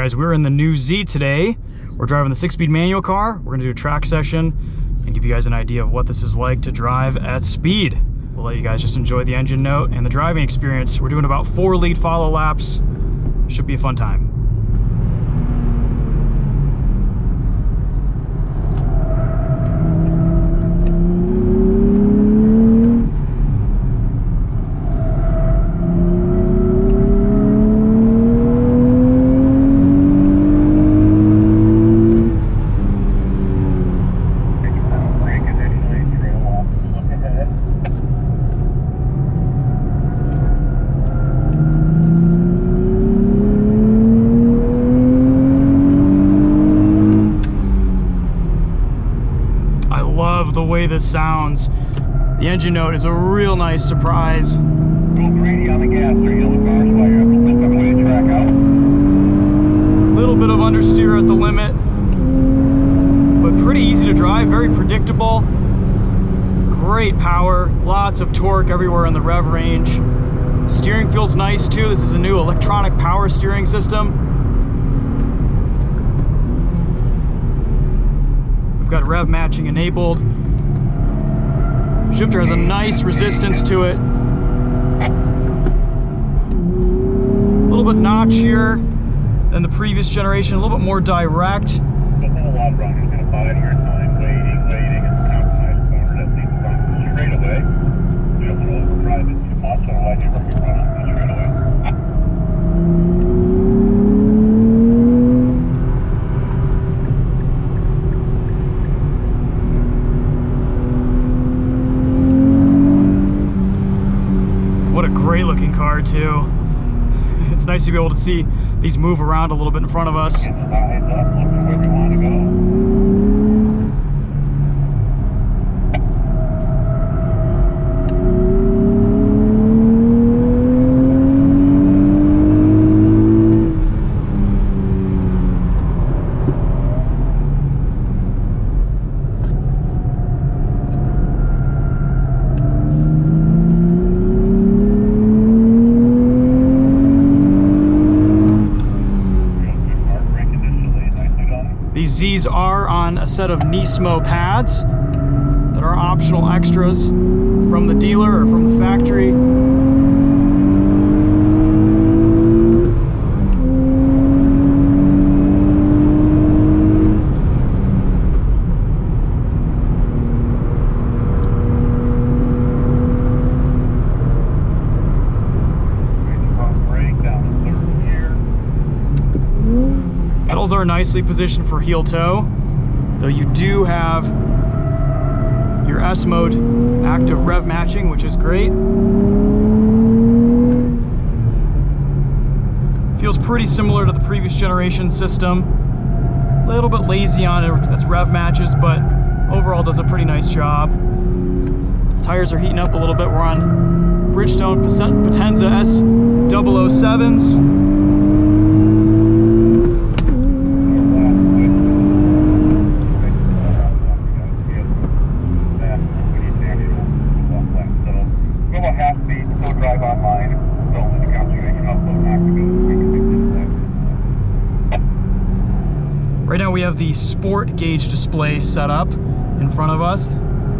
guys, we're in the new Z today. We're driving the 6-speed manual car. We're gonna do a track session and give you guys an idea of what this is like to drive at speed. We'll let you guys just enjoy the engine note and the driving experience. We're doing about 4 lead follow laps. Should be a fun time. The way this sounds. The engine note is a real nice surprise. Go greedy on the gas, 3 yellow cars while you're up to slip on the way to track out. Little bit of understeer at the limit, but pretty easy to drive, very predictable. Great power, lots of torque everywhere in the rev range. Steering feels nice too. This is a new electronic power steering system. We've got rev matching enabled. Shifter has a nice resistance to it. A little bit notchier than the previous generation, a little bit more direct. A lot of runners going to bide your time waiting in the compromised corner that leads from the straightaway. You don't want to overdrive it too much, otherwise you're going to run off the straightaway. Great looking car too. It's nice to be able to see these move around a little bit in front of us. These Zs are on a set of Nismo pads that are optional extras from the dealer or from the factory. Pedals are nicely positioned for heel toe, though you do have your S mode active rev matching, which is great. Feels pretty similar to the previous generation system. A little bit lazy on its rev matches, but overall does a pretty nice job. Tires are heating up a little bit. We're on Bridgestone Potenza S007s. Right now we have the sport gauge display set up in front of us,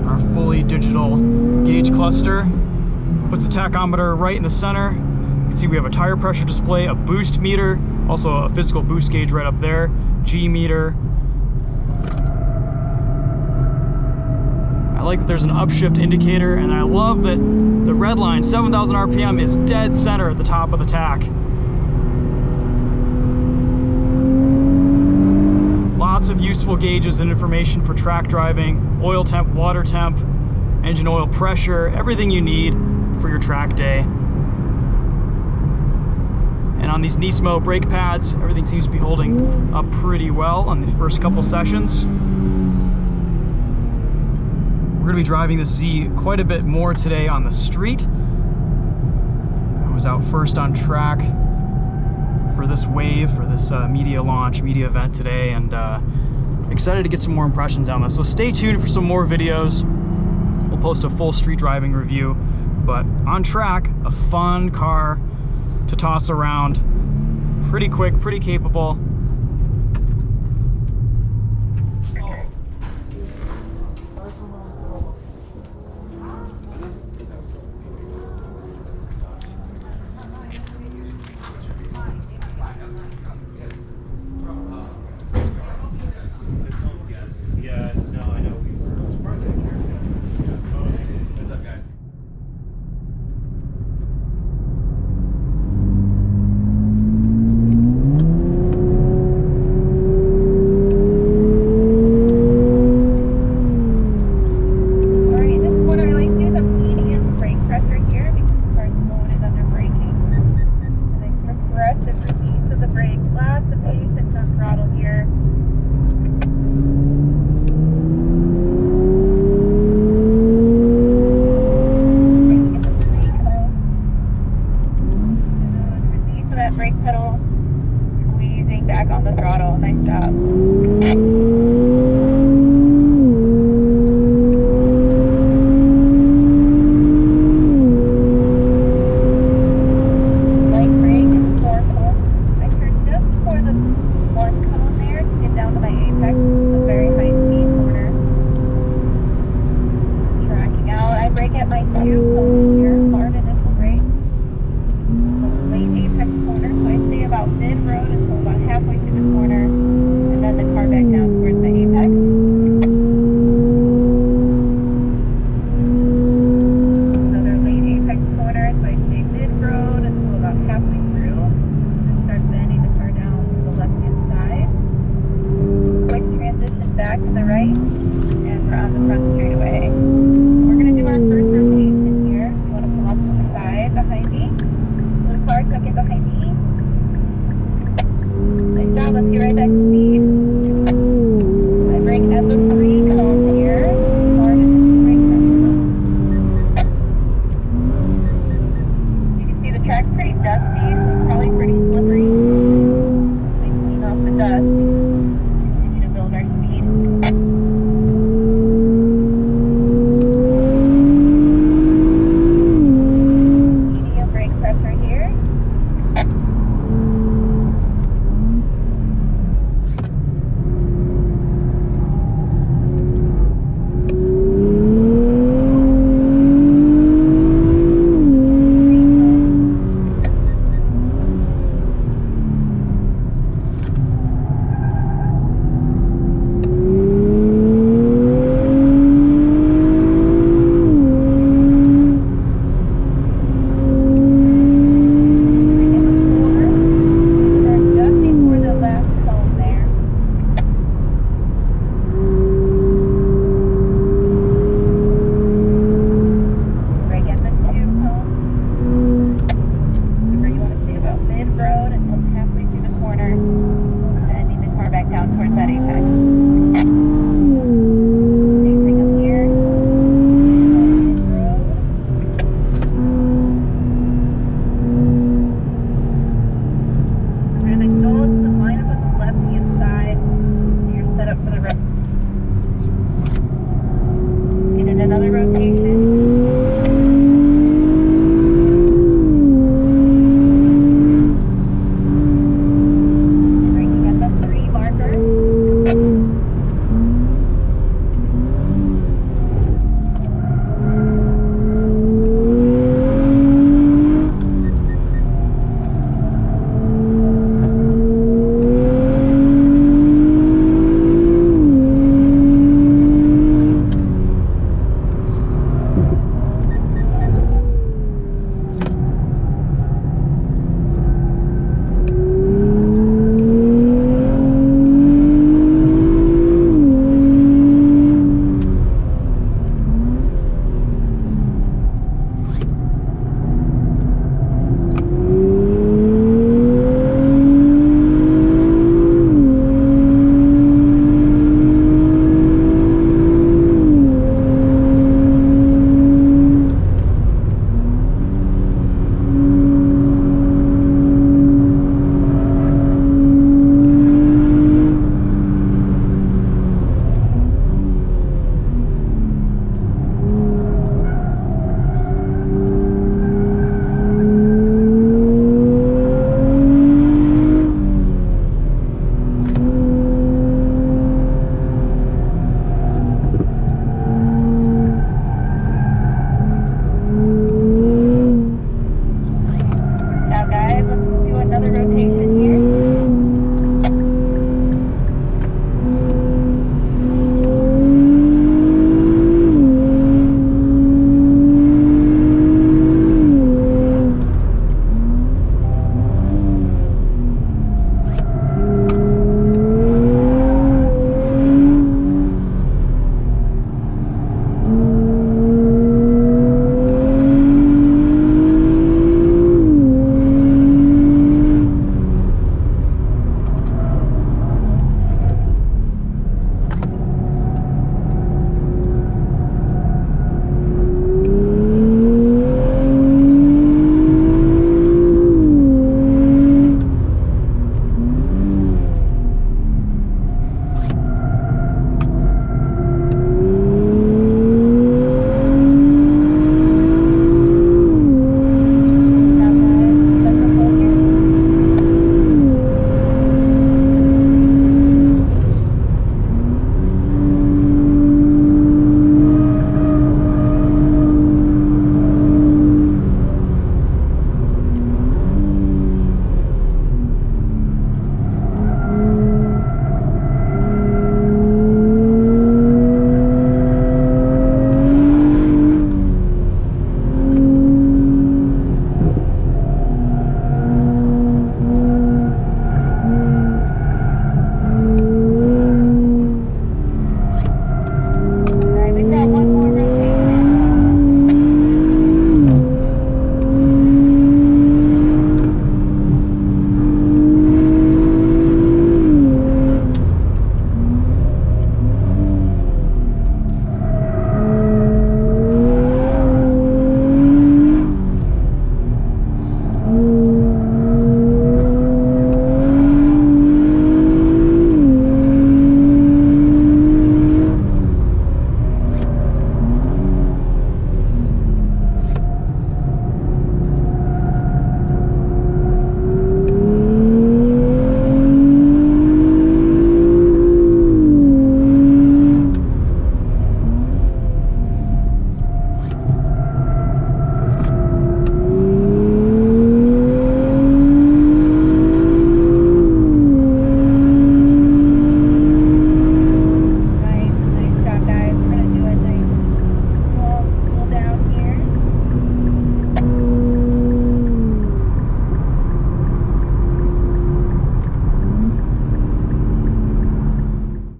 our fully digital gauge cluster. Puts the tachometer right in the center. You can see we have a tire pressure display, a boost meter, also a physical boost gauge right up there, G meter. I like that there's an upshift indicator, and I love that the red line, 7,000 RPM, is dead center at the top of the tach. Lots of useful gauges and information for track driving, oil temp, water temp, engine oil pressure, everything you need for your track day. And on these Nismo brake pads, everything seems to be holding up pretty well on the first couple sessions. We're going to be driving the Z quite a bit more today on the street. I was out first on track for this wave, for this media event today, and excited to get some more impressions on this. So stay tuned for some more videos. We'll post a full street driving review, but on track, a fun car to toss around. Pretty quick, pretty capable.